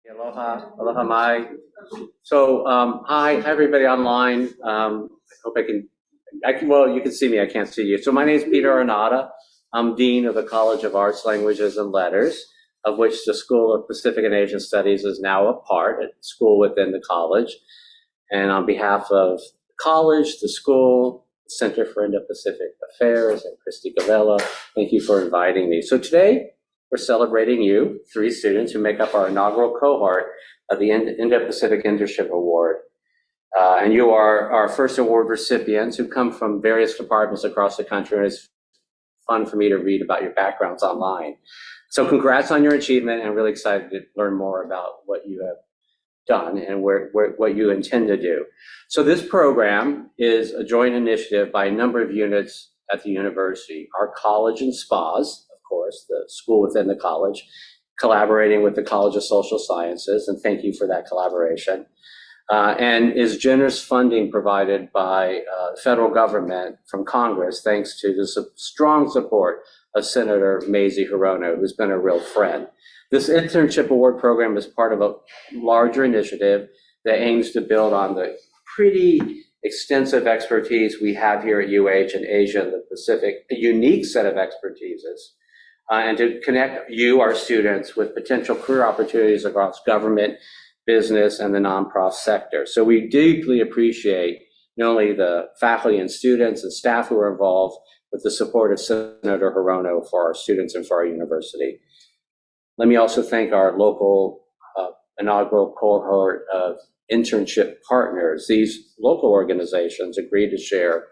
Aloha, aloha mai. So, hi everybody online. I hope well, you can see me, I can't see you. So my name is Peter Arnade. I'm Dean of the College of Arts, Languages, and Letters, of which the School of Pacific and Asian Studies is now a part, a school within the college. And on behalf of the college, the school, the Center for Indo-Pacific Affairs, and Christy Gavella, thank you for inviting me. So today, we're celebrating you, 3 students who make up our inaugural cohort of the Indo-Pacific Internship Award. And you are our first award recipients who come from various departments across the country, and it's fun for me to read about your backgrounds online. So congrats on your achievement, and really excited to learn more about what you have done and what you intend to do. So this program is a joint initiative by a number of units at the university, our college and SPAs, course, the school within the college, collaborating with the College of Social Sciences, and thank you for that collaboration, and is generous funding provided by the federal government from Congress, thanks to the strong support of Senator Mazie Hirono, who's been a real friend. This internship award program is part of a larger initiative that aims to build on the pretty extensive expertise we have here at UH and Asia and the Pacific, a unique set of expertises, and to connect you, our students, with potential career opportunities across government, business, and the nonprofit sector. So we deeply appreciate not only the faculty and students and staff who are involved, but the support of Senator Hirono for our students and for our university. Let me also thank our local inaugural cohort of internship partners. These local organizations agreed to share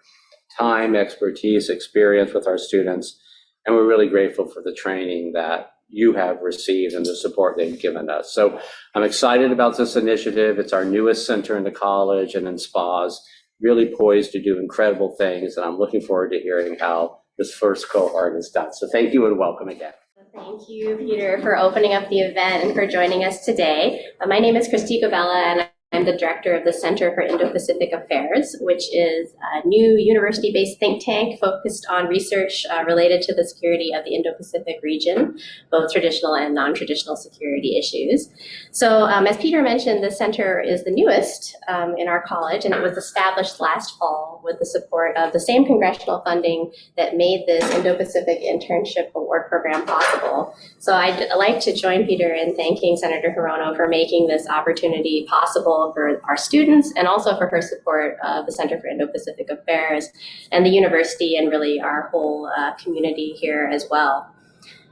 time, expertise, experience with our students, and we're really grateful for the training that you have received and the support they've given us. So I'm excited about this initiative. It's our newest center in the college and in SPAs, really poised to do incredible things. And I'm looking forward to hearing how this first cohort is done. So thank you and welcome again. Thank you, Peter, for opening up the event and for joining us today. My name is Christy Gavella, and I'm the director of the Center for Indo-Pacific Affairs, which is a new university-based think tank focused on research related to the security of the Indo-Pacific region, both traditional and non-traditional security issues. So as Peter mentioned, the center is the newest in our college, and it was established last fall with the support of the same congressional funding that made this Indo-Pacific Internship Award program possible. So I'd like to join Peter in thanking Senator Hirono for making this opportunity possible for our students, and also for her support of the Center for Indo-Pacific Affairs and the university, and really our whole community here as well.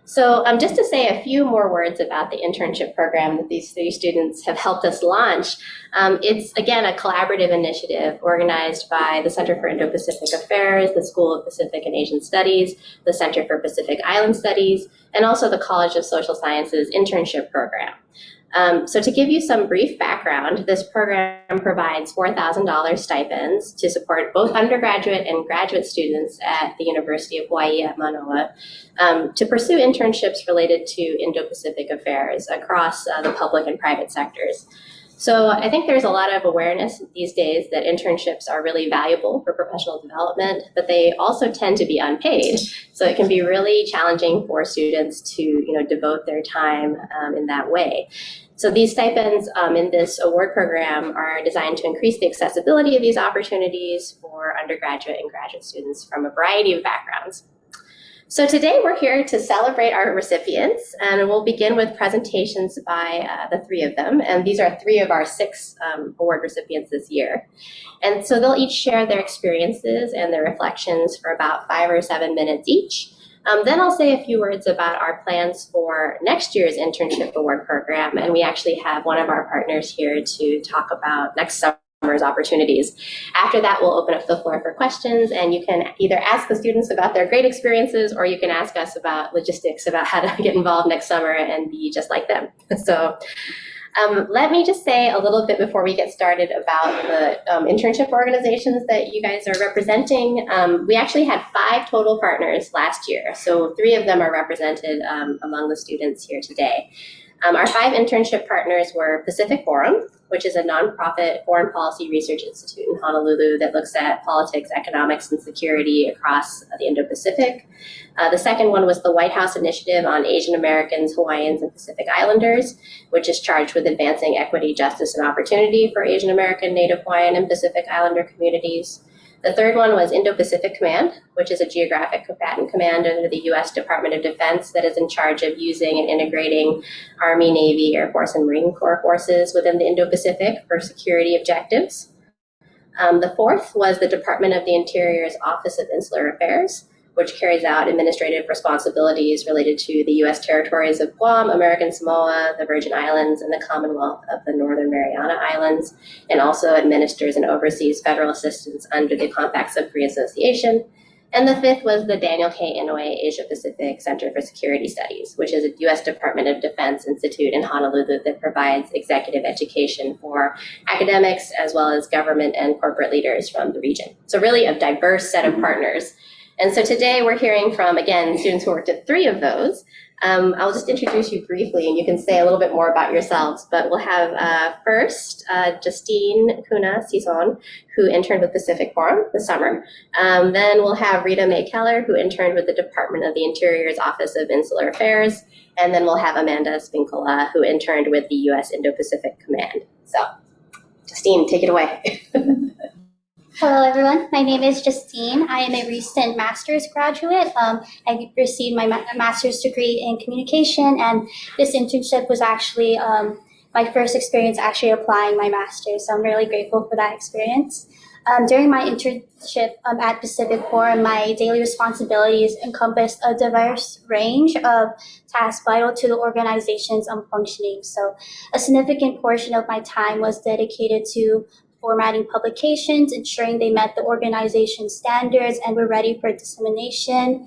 So just to say a few more words about the internship program that these 3 students have helped us launch. It's, again, a collaborative initiative organized by the Center for Indo-Pacific Affairs, the School of Pacific and Asian Studies, the Center for Pacific Island Studies, and also the College of Social Sciences internship program. So to give you some brief background, this program provides $4,000 stipends to support both undergraduate and graduate students at the University of Hawaii at Mānoa to pursue internships related to Indo-Pacific affairs across the public and private sectors. So I think there's a lot of awareness these days that internships are really valuable for professional development, but they also tend to be unpaid. So it can be really challenging for students to, devote their time in that way. So these stipends in this award program are designed to increase the accessibility of these opportunities for undergraduate and graduate students from a variety of backgrounds. So today we're here to celebrate our recipients, and we'll begin with presentations by the 3 of them. And these are 3 of our 6 award recipients this year. And so they'll each share their experiences and their reflections for about 5 or 7 minutes each. Then I'll say a few words about our plans for next year's internship award program. And we actually have one of our partners here to talk about next summer's opportunities. After that, we'll open up the floor for questions, and you can either ask the students about their great experiences, or you can ask us about logistics, about how to get involved next summer and be just like them. So let me just say a little bit before we get started about the internship organizations that you guys are representing. We actually had 5 total partners last year, so 3 of them are represented among the students here today. Our 5 internship partners were Pacific Forum, which is a nonprofit foreign policy research institute in Honolulu that looks at politics, economics, and security across the Indo-Pacific. The second one was the White House Initiative on Asian Americans, Hawaiians, and Pacific Islanders, which is charged with advancing equity, justice, and opportunity for Asian American, Native Hawaiian, and Pacific Islander communities. The third one was Indo-Pacific Command, which is a geographic combatant command under the U.S. Department of Defense that is in charge of using and integrating Army, Navy, Air Force, and Marine Corps forces within the Indo-Pacific for security objectives. The fourth was the Department of the Interior's Office of Insular Affairs, which carries out administrative responsibilities related to the U.S. territories of Guam, American Samoa, the Virgin Islands, and the Commonwealth of the Northern Mariana Islands, and also administers and oversees federal assistance under the Compacts of Free Association. And the fifth was the Daniel K. Inouye Asia Pacific Center for Security Studies, which is a U.S. Department of Defense institute in Honolulu that provides executive education for academics as well as government and corporate leaders from the region. So really a diverse set of partners. And so today we're hearing from, again, students who worked at 3 of those. I'll just introduce you briefly and you can say a little bit more about yourselves, but we'll have first Justine, Kuna, Sison, who interned with Pacific Forum this summer. Then we'll have Rita Mae Keller, who interned with the Department of the Interior's Office of Insular Affairs. And then we'll have Amanda Spincola, who interned with the U.S. Indo-Pacific Command. So, Justine, take it away. Hello, everyone. My name is Justine. I am a recent master's graduate. I received my master's degree in communication, and this internship was actually my first experience actually applying my master's, so I'm really grateful for that experience. During my internship at Pacific Forum, my daily responsibilities encompassed a diverse range of tasks vital to the organization's functioning. So a significant portion of my time was dedicated to formatting publications, ensuring they met the organization's standards and were ready for dissemination.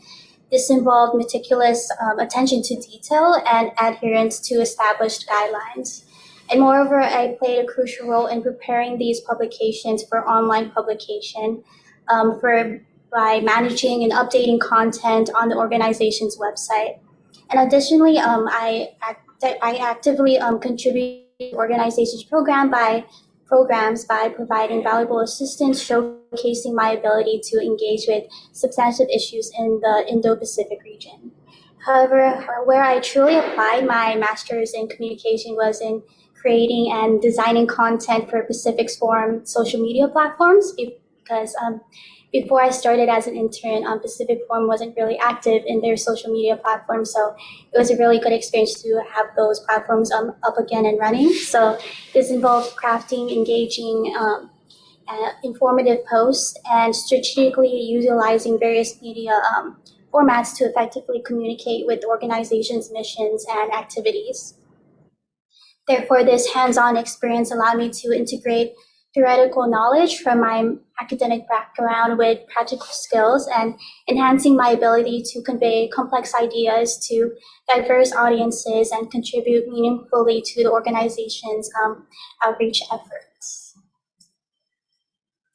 This involved meticulous attention to detail and adherence to established guidelines. And moreover, I played a crucial role in preparing these publications for online publication by managing and updating content on the organization's website. And additionally, I actively contribute to the organization's programs by providing valuable assistance, showcasing my ability to engage with substantive issues in the Indo-Pacific region. However, where I truly applied my master's in communication was in creating and designing content for Pacific's Forum social media platforms, because before I started as an intern, Pacific Forum wasn't really active in their social media platforms, so it was a really good experience to have those platforms up again and running. So this involved crafting, engaging, informative posts, and strategically utilizing various media formats to effectively communicate with the organization's missions and activities. Therefore, this hands-on experience allowed me to integrate theoretical knowledge from my academic background with practical skills and enhancing my ability to convey complex ideas to diverse audiences and contribute meaningfully to the organization's outreach efforts.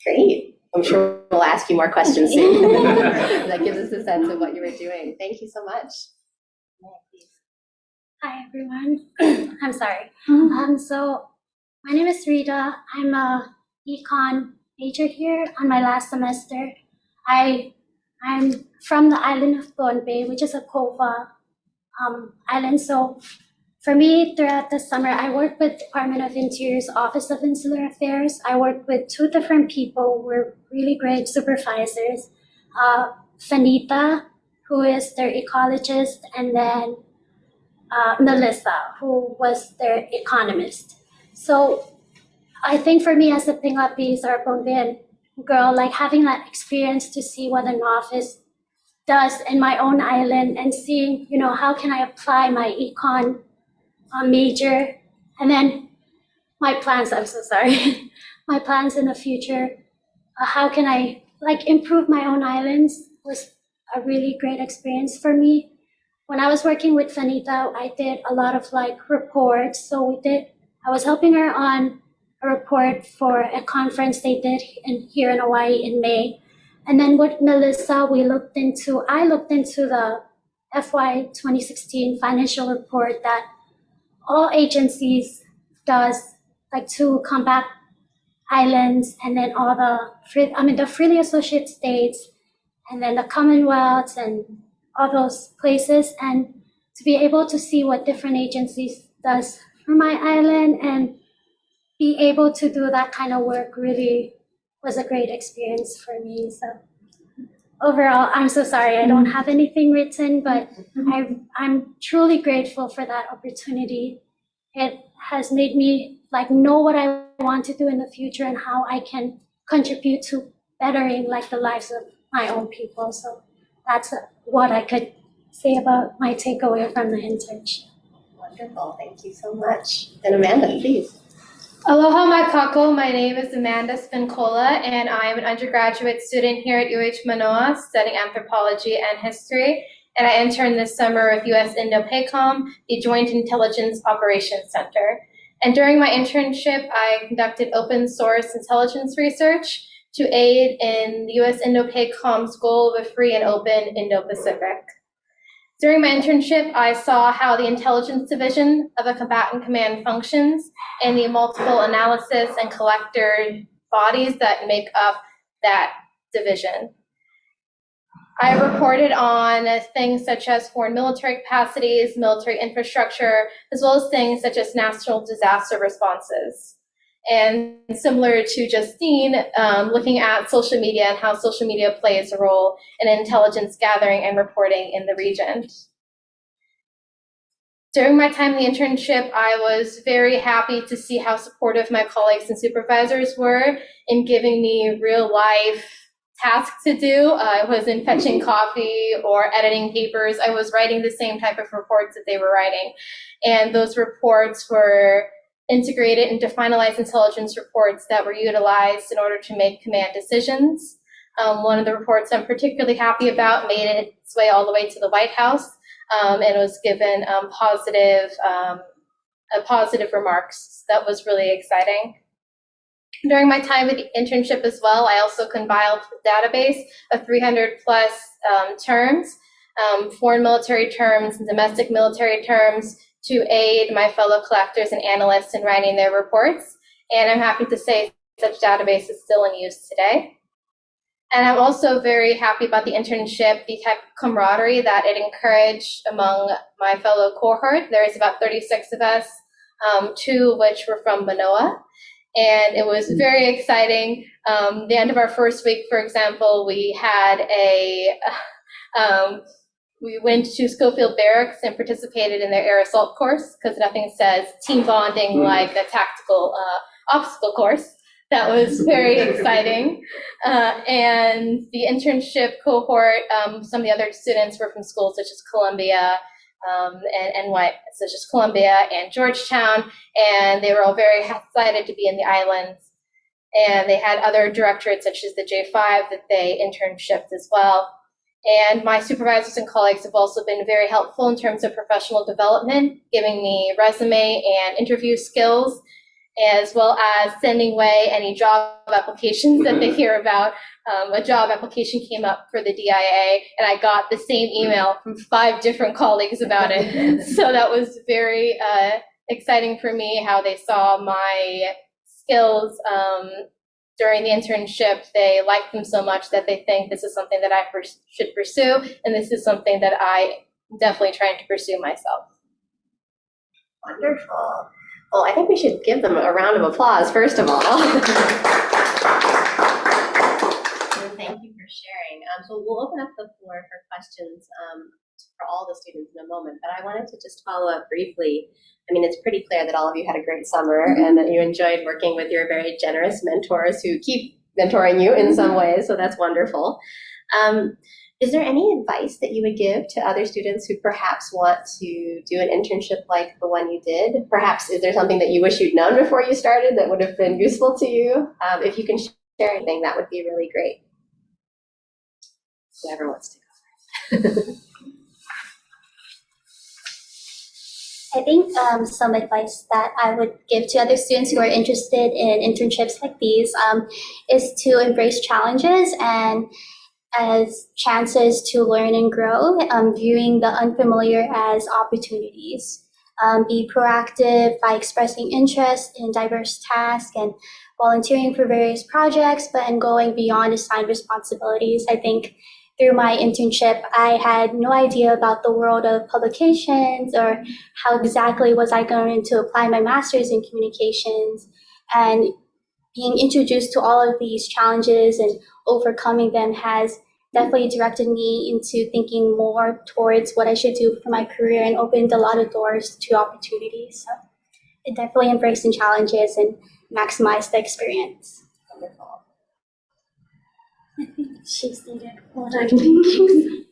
Great. I'm sure we'll ask you more questions soon. That gives us a sense of what you were doing. Thank you so much. Hi, everyone. I'm sorry. So my name is Rita. I'm a econ major here on my last semester. I'm from the island of Bombay, which is a Cova island. So for me, throughout the summer, I worked with Department of Interior's Office of Insular Affairs. I worked with 2 different people who were really great supervisors. Fanita, who is their ecologist, and then Melissa, who was their economist. So I think for me as a Pingapis or Bombayan girl, like having that experience to see what an office does in my own island and seeing, how can I apply my econ major, and then my plans, I'm so sorry, my plans in the future, how can I improve my own islands was a really great experience for me. When I was working with Fanita, I did a lot of reports. So I was helping her on a report for a conference they did here in Hawaii in May. And then with Melissa, I looked into the FY 2016 financial report that all agencies does like to combat islands, and then all the freely associate states, and then the Commonwealth and all those places, and to be able to see what different agencies does for my island and be able to do that kind of work really was a great experience for me. So overall, I'm so sorry I don't have anything written, but I'm truly grateful for that opportunity. It has made me know what I want to do in the future and how I can contribute to bettering the lives of my own people. So that's what I could say about my takeaway from the internship. Wonderful, thank you so much. And Amanda, please. Aloha makako, my name is Amanda Spincola, and I am an undergraduate student here at UH Mānoa studying anthropology and history, and I interned this summer with US Indo-PACOM, the Joint Intelligence Operations Center. And during my internship, I conducted open source intelligence research to aid in the US Indo-PACOM's goal of a free and open Indo-Pacific. During my internship, I saw how the intelligence division of a combatant command functions and the multiple analysis and collector bodies that make up that division. I reported on things such as foreign military capacities, military infrastructure, as well as things such as national disaster responses. And similar to Justine, looking at social media and how social media plays a role in intelligence gathering and reporting in the region. During my time in the internship, I was very happy to see how supportive my colleagues and supervisors were in giving me real life tasks to do. I wasn't fetching coffee or editing papers. I was writing the same type of reports that they were writing. And those reports were integrated into finalized intelligence reports that were utilized in order to make command decisions. One of the reports I'm particularly happy about made its way all the way to the White House, and it was given positive remarks. That was really exciting. During my time at the internship as well, I also compiled a database of 300 plus terms, foreign military terms and domestic military terms, to aid my fellow collectors and analysts in writing their reports. And I'm happy to say such database is still in use today. And I'm also very happy about the internship, the type of camaraderie that it encouraged among my fellow cohort. There's about 36 of us, 2 of which were from Manoa. And it was very exciting. The end of our first week, for example, we had we went to Schofield Barracks and participated in their air assault course, because nothing says team bonding like a tactical obstacle course. That was very exciting. And the internship cohort, some of the other students were from schools such as Columbia, such as Columbia and Georgetown, and they were all very excited to be in the islands. And they had other directorates such as the J5 that they internshipped as well. And my supervisors and colleagues have also been very helpful in terms of professional development, giving me resume and interview skills, as well as sending away any job applications that they hear about. A job application came up for the DIA, and I got the same email from 5 different colleagues about it. So that was very exciting for me, how they saw my skills during the internship. They liked them so much that they think this is something that I should pursue, and this is something that I am definitely trying to pursue myself. Wonderful. Well, I think we should give them a round of applause, first of all. And thank you for sharing. So we'll open up the floor for questions for all the students in a moment, but I wanted to just follow up briefly. I mean, it's pretty clear that all of you had a great summer and that you enjoyed working with your very generous mentors who keep mentoring you in some ways, so that's wonderful. Is there any advice that you would give to other students who perhaps want to do an internship like the one you did? Perhaps is there something that you wish you'd known before you started that would have been useful to you? If you can share anything, that would be really great. Whoever wants to go first. I think some advice that I would give to other students who are interested in internships like these is to embrace challenges and as chances to learn and grow, viewing the unfamiliar as opportunities. be proactive by expressing interest in diverse tasks and volunteering for various projects, and going beyond assigned responsibilities. I think through my internship, I had no idea about the world of publications or how exactly was I going to apply my master's in communications. And being introduced to all of these challenges and overcoming them has definitely directed me into thinking more towards what I should do for my career and opened a lot of doors to opportunities. So it definitely embracing challenges and maximize the experience. Wonderful. I think she stated what I'm thinking.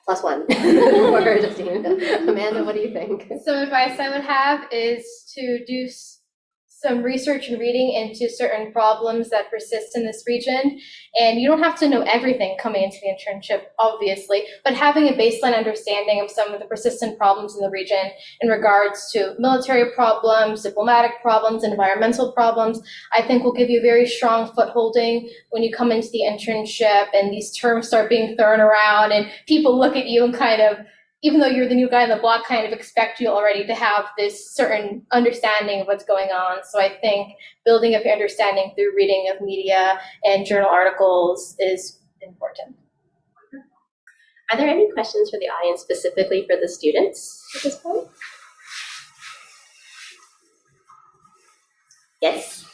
Got it. +1 for Justine. Amanda, what do you think? Some advice I would have is to do some research and reading into certain problems that persist in this region. And you don't have to know everything coming into the internship, obviously, but having a baseline understanding of some of the persistent problems in the region in regards to military problems, diplomatic problems, environmental problems, I think will give you a very strong footholding when you come into the internship and these terms start being thrown around and people look at you and kind of, even though you're the new guy in the block, kind of expect you already to have this certain understanding of what's going on. So I think building up your understanding through reading of media and journal articles is important. Are there any questions for the audience specifically for the students at this point? Yes.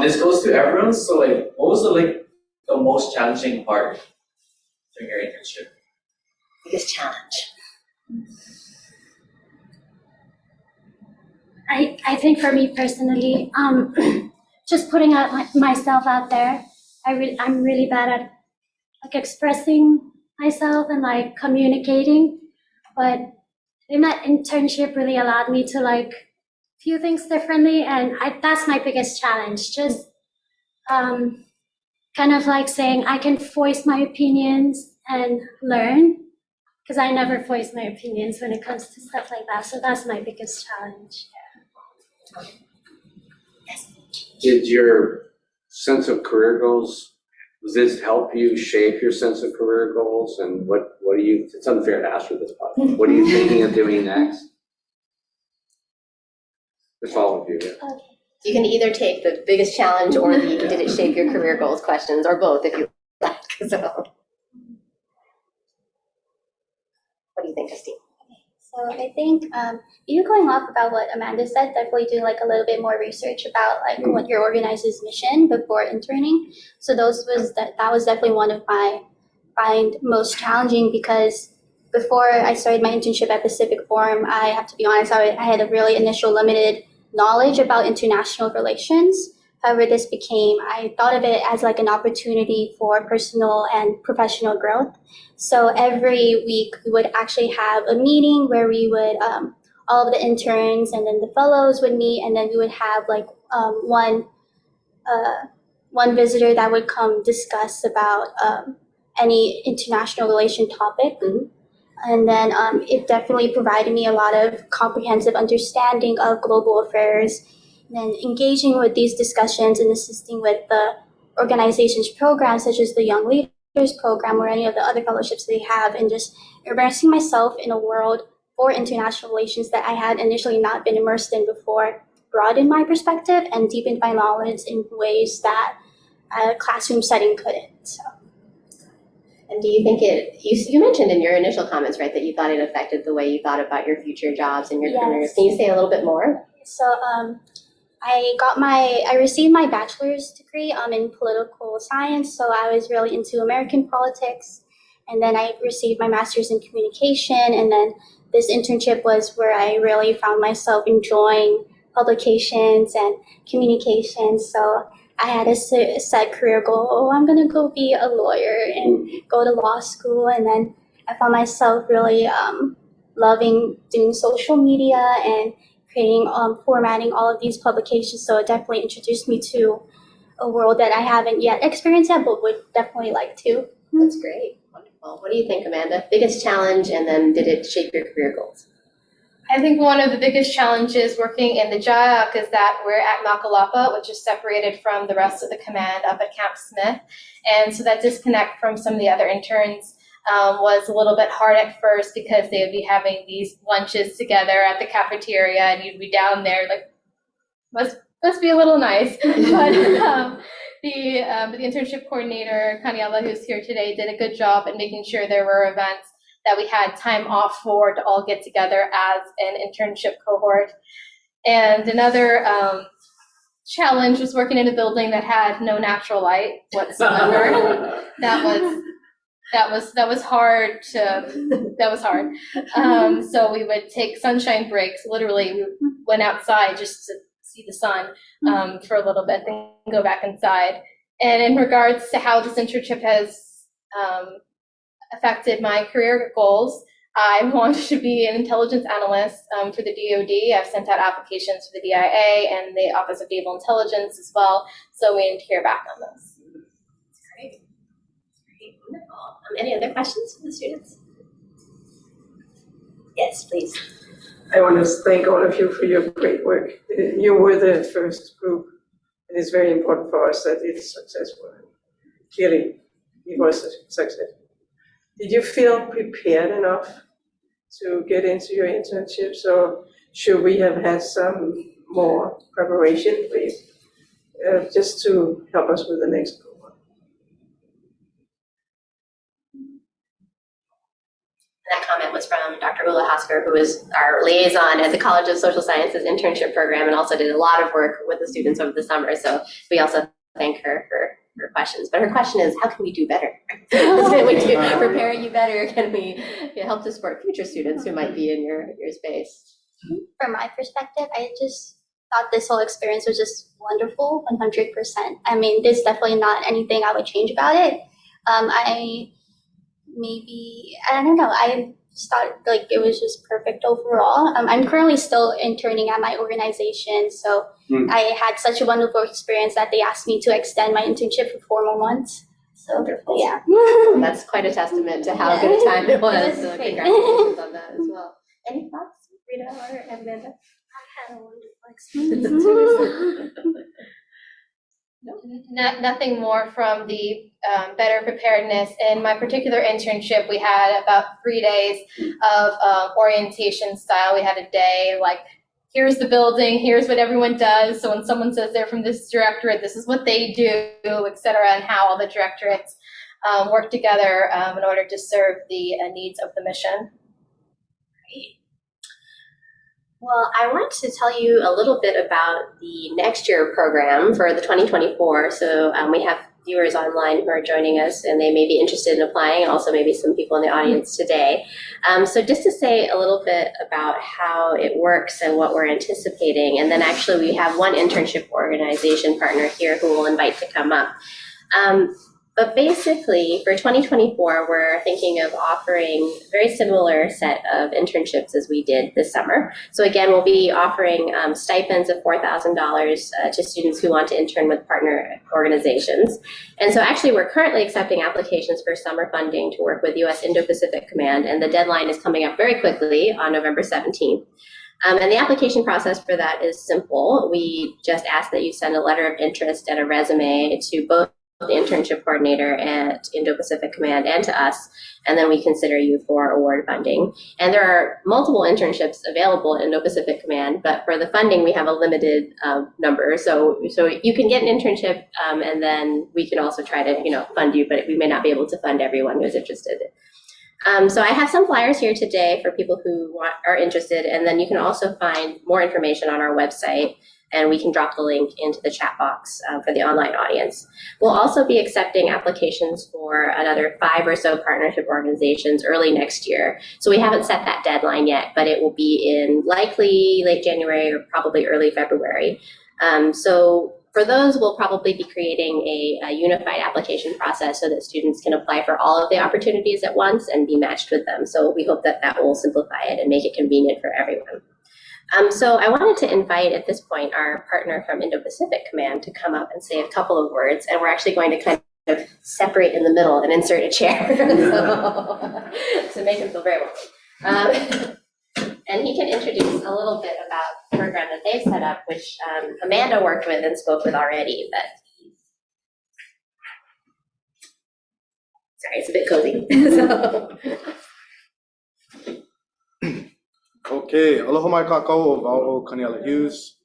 This goes to everyone. So like, what was the most challenging part during your internship? Biggest challenge. I think for me personally, just putting myself out there. I'm really bad at like expressing myself and like communicating, but in that internship really allowed me to like view things differently, and that's my biggest challenge. Just kind of like saying I can voice my opinions and learn. Because I never voice my opinions when it comes to stuff like that. So that's my biggest challenge. Did your sense of career goals, does this help you shape your sense of career goals? And what do you, it's unfair to ask for this, but what are you thinking of doing next? It's all of you, yeah. Okay. You can either take the biggest challenge or the did it shape your career goals questions, or both if you like. So. What do you think, Justine? So I think you going off about what Amanda said, definitely do like a little bit more research about like what your organization's mission before interning. So that was definitely one of my find most challenging, because before I started my internship at Pacific Forum, I have to be honest, I had a really initial limited knowledge about international relations. However, I thought of it as like an opportunity for personal and professional growth. So every week we would actually have a meeting where we would, all of the interns and then the fellows would meet, and then we would have like one visitor that would come discuss about any international relation topic. Mm-hmm. And then it definitely provided me a lot of comprehensive understanding of global affairs. And then engaging with these discussions and assisting with the organization's programs, such as the Young Leaders Program or any of the other fellowships they have, and just immersing myself in a world for international relations that I had initially not been immersed in before, broadened my perspective and deepened my knowledge in ways that a classroom setting couldn't. So. And do you think you mentioned in your initial comments, right, that you thought it affected the way you thought about your future jobs and your careers. Can you say a little bit more? So I received my bachelor's degree in political science, so I was really into American politics. And then I received my master's in communication, and then this internship was where I really found myself enjoying publications and communications. So I had a set career goal. Oh, I'm going to go be a lawyer and go to law school. And then I found myself really loving doing social media and creating, formatting all of these publications. So it definitely introduced me to a world that I haven't yet experienced yet, but would definitely like to. That's great. Wonderful. What do you think, Amanda? Biggest challenge, and then did it shape your career goals? I think one of the biggest challenges working in the JAYAC is that we're at Nakalapa, which is separated from the rest of the command up at Camp Smith. And so that disconnect from some of the other interns was a little bit hard at first because they would be having these lunches together at the cafeteria, and you'd be down there like, must be a little nice. But the internship coordinator, Kaniela, who's here today, did a good job at making sure there were events that we had time off for to all get together as an internship cohort. And another challenge was working in a building that had no natural light whatsoever. that was hard. So we would take sunshine breaks. Literally, we went outside just to see the sun for a little bit, then go back inside. And in regards to how this internship has affected my career goals, I wanted to be an intelligence analyst for the DoD. I've sent out applications for the DIA and the Office of Naval Intelligence as well, so waiting to hear back on those. Great, wonderful. Any other questions from the students? Yes, please. I want to thank all of you for your great work. You were the first group, and it's very important for us that it's successful. Clearly, it was a success. Did you feel prepared enough to get into your internships, or should we have had some more preparation, please, just to help us with the next cohort? That comment was from Dr. Ulla Hasker, who was our liaison at the College of Social Sciences internship program and also did a lot of work with the students over the summer. So we also thank her for her questions. But her question is, how can we do better? Can we prepare you better? Can we help to support future students who might be in your space? From my perspective, I just thought this whole experience was just wonderful, 100%. I mean, there's definitely not anything I would change about it. I don't know, I just thought like it was just perfect overall. I'm currently still interning at my organization, so I had such a wonderful experience that they asked me to extend my internship for 4 more months. So Wonderful. Yeah. That's quite a testament to how good a time it was. So great. congratulations on that as well. Any thoughts, Rita or Amanda? I had a wonderful experience. Nothing more from the better preparedness. In my particular internship, we had about 3 days of orientation style. We had a day like, here's the building, here's what everyone does. So when someone says they're from this directorate, this is what they do, et cetera, and how all the directorates work together in order to serve the needs of the mission. Great. Well, I want to tell you a little bit about the next year program for the 2024. So we have viewers online who are joining us and they may be interested in applying, and also maybe some people in the audience today. So just to say a little bit about how it works and what we're anticipating, and then actually we have one internship organization partner here who we'll invite to come up. But basically, for 2024, we're thinking of offering a very similar set of internships as we did this summer. So again, we'll be offering stipends of $4,000 to students who want to intern with partner organizations. And so actually, we're currently accepting applications for summer funding to work with U.S. Indo-Pacific Command, and the deadline is coming up very quickly on November 17th. And the application process for that is simple. We just ask that you send a letter of interest and a resume to both the internship coordinator at Indo-Pacific Command and to us, and then we consider you for award funding. And there are multiple internships available at Indo-Pacific Command, but for the funding, we have a limited number. So you can get an internship, and then we can also try to fund you, but we may not be able to fund everyone who's interested. So I have some flyers here today for people who are interested, and then you can also find more information on our website, and we can drop the link into the chat box for the online audience. We'll also be accepting applications for another 5 or so partnership organizations early next year. So we haven't set that deadline yet, but it will be in likely late January or probably early February. So for those, we'll probably be creating a unified application process so that students can apply for all of the opportunities at once and be matched with them. So we hope that that will simplify it and make it convenient for everyone. So I wanted to invite at this point our partner from Indo-Pacific Command to come up and say a couple of words, and we're actually going to kind of separate in the middle and insert a chair to make him feel very welcome. And he can introduce a little bit about the program that they've set up, which Amanda worked with and spoke with already. But Sorry, it's a bit cozy. Okay, aloha mai kākou o Vauho Kaniela Hughes.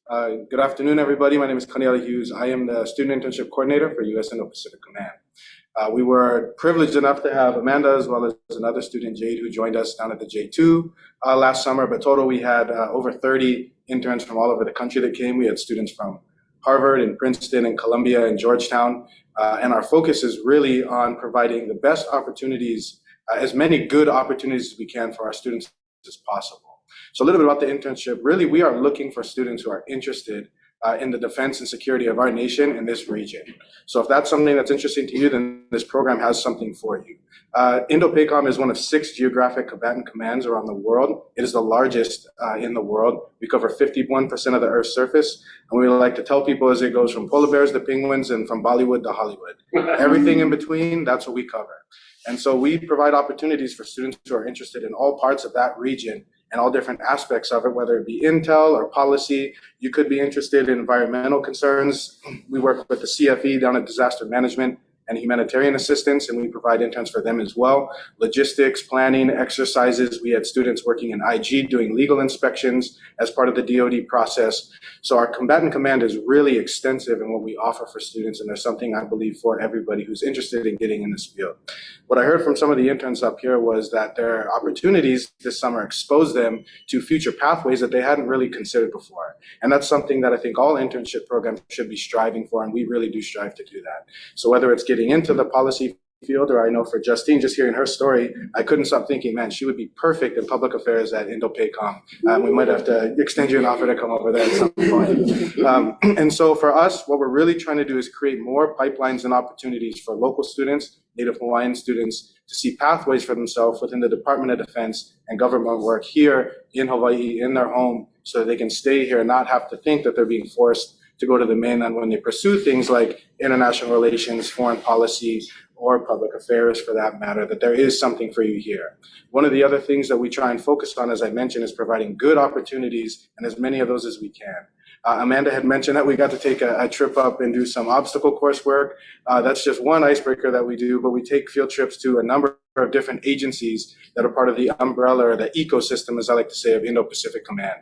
Good afternoon, everybody. My name is Kaniela Hughes. I am the Student Internship Coordinator for U.S. Indo-Pacific Command. We were privileged enough to have Amanda as well as another student, Jade, who joined us down at the J2 last summer. But total, we had over 30 interns from all over the country that came. We had students from Harvard and Princeton and Columbia and Georgetown. And our focus is really on providing the best opportunities, as many good opportunities as we can for our students as possible. So a little bit about the internship. Really, we are looking for students who are interested in the defense and security of our nation in this region. So if that's something that's interesting to you, then this program has something for you. Indo-PACOM is one of 6 geographic combatant commands around the world. It is the largest in the world. We cover 51% of the Earth's surface. And we like to tell people as it goes from polar bears to penguins and from Bollywood to Hollywood. Everything in between, that's what we cover. And so we provide opportunities for students who are interested in all parts of that region and all different aspects of it, whether it be intel or policy. You could be interested in environmental concerns. We work with the CFE down at disaster management and humanitarian assistance, and we provide interns for them as well. Logistics, planning, exercises. We had students working in IG doing legal inspections as part of the DoD process. So our combatant command is really extensive in what we offer for students, and there's something I believe for everybody who's interested in getting in this field. What I heard from some of the interns up here was that their opportunities this summer exposed them to future pathways that they hadn't really considered before. And that's something that I think all internship programs should be striving for, and we really do strive to do that. So whether it's getting into the policy field, or I know for Justine, just hearing her story, I couldn't stop thinking, man, she would be perfect in public affairs at Indo-PACOM. We might have to extend you an offer to come over there at some point. And so for us, what we're really trying to do is create more pipelines and opportunities for local students, Native Hawaiian students, to see pathways for themselves within the Department of Defense and government work here in Hawaii, in their home, so that they can stay here and not have to think that they're being forced to go to the mainland when they pursue things like international relations, foreign policy, or public affairs for that matter, that there is something for you here. One of the other things that we try and focus on, as I mentioned, is providing good opportunities and as many of those as we can. Amanda had mentioned that we got to take a trip up and do some obstacle coursework. That's just one icebreaker that we do, but we take field trips to a number of different agencies that are part of the umbrella or the ecosystem, as I like to say, of Indo-Pacific Command.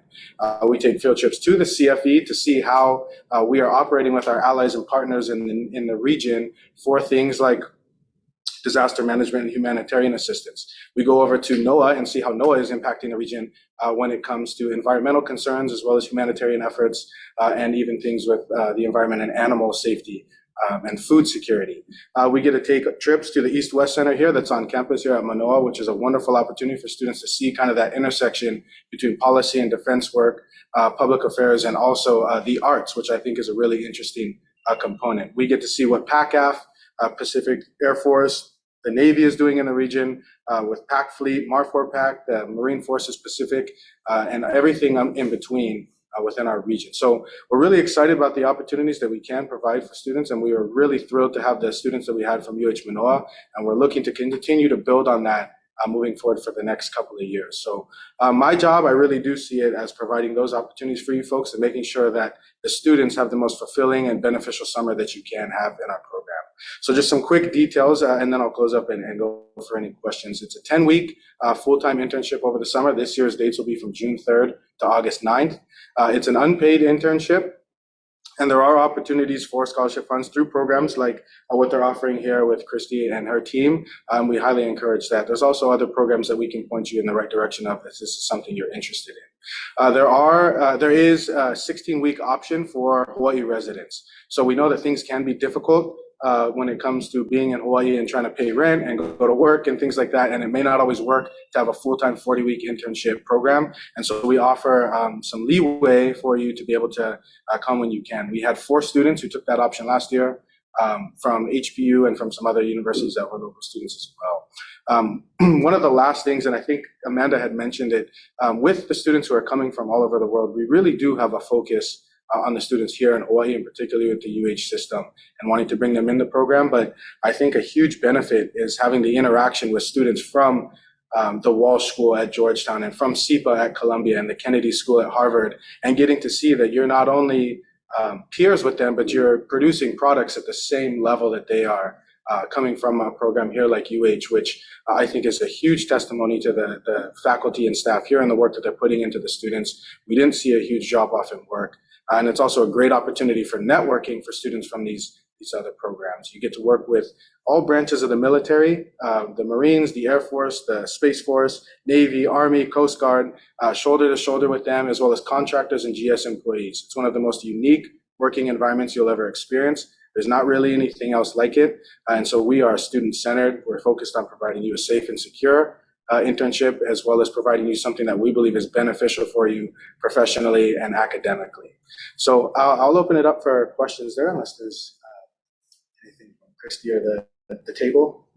We take field trips to the CFE to see how we are operating with our allies and partners in the region for things like disaster management and humanitarian assistance. We go over to NOAA and see how NOAA is impacting the region when it comes to environmental concerns, as well as humanitarian efforts, and even things with the environment and animal safety and food security. We get to take trips to the East-West Center here that's on campus here at Manoa, which is a wonderful opportunity for students to see kind of that intersection between policy and defense work, public affairs, and also the arts, which I think is a really interesting component. We get to see what PACAF, Pacific Air Force, the Navy is doing in the region with PAC Fleet, MARFOR PAC, the Marine Forces Pacific, and everything in between within our region. So we're really excited about the opportunities that we can provide for students, and we are really thrilled to have the students that we had from UH Mānoa, and we're looking to continue to build on that moving forward for the next couple of years. So my job, I really do see it as providing those opportunities for you folks and making sure that the students have the most fulfilling and beneficial summer that you can have in our program. So just some quick details, and then I'll close up and go for any questions. It's a 10-week full-time internship over the summer. This year's dates will be from June 3rd to August 9th. It's an unpaid internship. And there are opportunities for scholarship funds through programs like what they're offering here with Christy and her team. We highly encourage that. There's also other programs that we can point you in the right direction of if this is something you're interested in. There is a 16-week option for Hawaii residents. So we know that things can be difficult when it comes to being in Hawaii and trying to pay rent and go to work and things like that. And it may not always work to have a full-time 40-week internship program. And so we offer some leeway for you to be able to come when you can. We had 4 students who took that option last year from HPU and from some other universities that were local students as well. One of the last things, and I think Amanda had mentioned it, with the students who are coming from all over the world, we really do have a focus on the students here in Hawaii, and particularly with the UH system, and wanting to bring them in the program. But I think a huge benefit is having the interaction with students from the Walsh School at Georgetown and from SIPA at Columbia and the Kennedy School at Harvard, and getting to see that you're not only peers with them, but you're producing products at the same level that they are coming from a program here like UH, which I think is a huge testimony to the faculty and staff here and the work that they're putting into the students. We didn't see a huge drop off in work. And it's also a great opportunity for networking for students from these other programs. You get to work with all branches of the military, the Marines, the Air Force, the Space Force, Navy, Army, Coast Guard, shoulder to shoulder with them, as well as contractors and GS employees. It's one of the most unique working environments you'll ever experience. There's not really anything else like it. And so we are student-centered. We're focused on providing you a safe and secure internship, as well as providing you something that we believe is beneficial for you professionally and academically. So I'll open it up for questions there, unless there's anything from Christy or the table.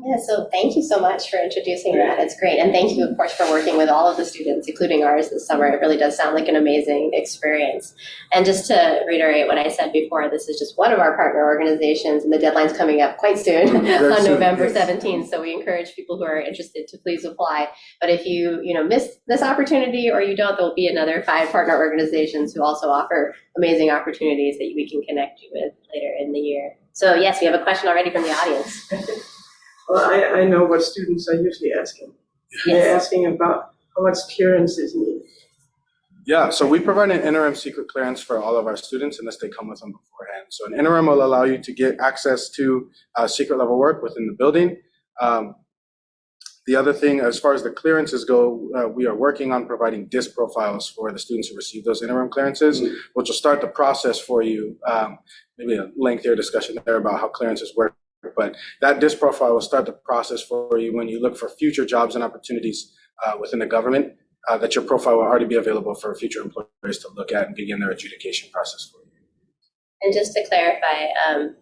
Yeah, so thank you so much for introducing that. It's great. And thank you, of course, for working with all of the students, including ours this summer. It really does sound like an amazing experience. And just to reiterate what I said before, this is just one of our partner organizations, and the deadline's coming up quite soon on November 17th. So we encourage people who are interested to please apply. But if you miss this opportunity or you don't, there'll be another 5 partner organizations who also offer amazing opportunities that we can connect you with later in the year. So yes, we have a question already from the audience. Well, I know what students are usually asking. They're asking about how much clearance is needed. Yeah, so we provide an interim secret clearance for all of our students unless they come with them beforehand. So an interim will allow you to get access to secret level work within the building. The other thing, as far as the clearances go, we are working on providing DISC profiles for the students who receive those interim clearances, which will start the process for you. Maybe a lengthier discussion there about how clearances work. But that DISC profile will start the process for you when you look for future jobs and opportunities within the government, that your profile will already be available for future employers to look at and begin their adjudication process for you. And just to clarify,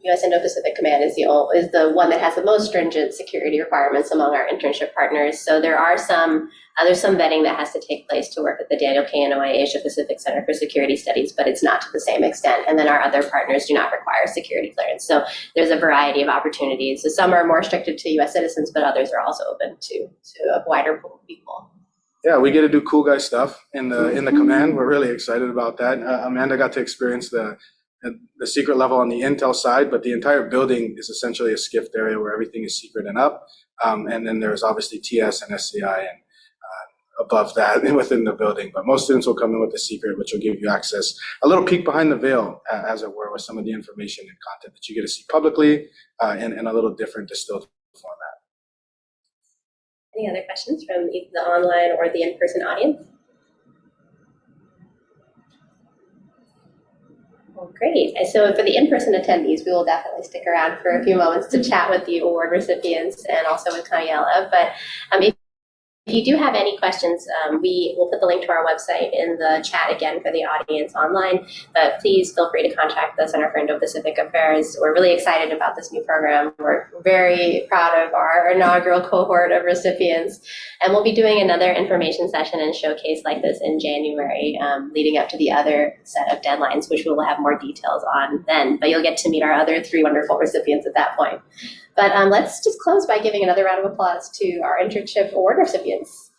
U.S. Indo-Pacific Command is the one that has the most stringent security requirements among our internship partners. So there are there's some vetting that has to take place to work at the Daniel K. Inouye Asia Pacific Center for Security Studies, but it's not to the same extent. And then our other partners do not require security clearance. So there's a variety of opportunities. So some are more restricted to U.S. citizens, but others are also open to a wider pool of people. Yeah, we get to do cool guy stuff in the command. We're really excited about that. Amanda got to experience the secret level on the intel side, but the entire building is essentially a skiffed area where everything is secret and up. And then there's obviously TS and SCI and above that within the building. But most students will come in with the secret, which will give you access, a little peek behind the veil, as it were, with some of the information and content that you get to see publicly in a little different distilled format. Any other questions from either the online or the in-person audience? Well, great. So for the in-person attendees, we will definitely stick around for a few moments to chat with the award recipients and also with Kaniela. But if you do have any questions, we will put the link to our website in the chat again for the audience online. But please feel free to contact the Center for Indo-Pacific Affairs. We're really excited about this new program. We're very proud of our inaugural cohort of recipients. And we'll be doing another information session and showcase like this in January, leading up to the other set of deadlines, which we will have more details on then. But you'll get to meet our other 3 wonderful recipients at that point. But let's just close by giving another round of applause to our internship award recipients.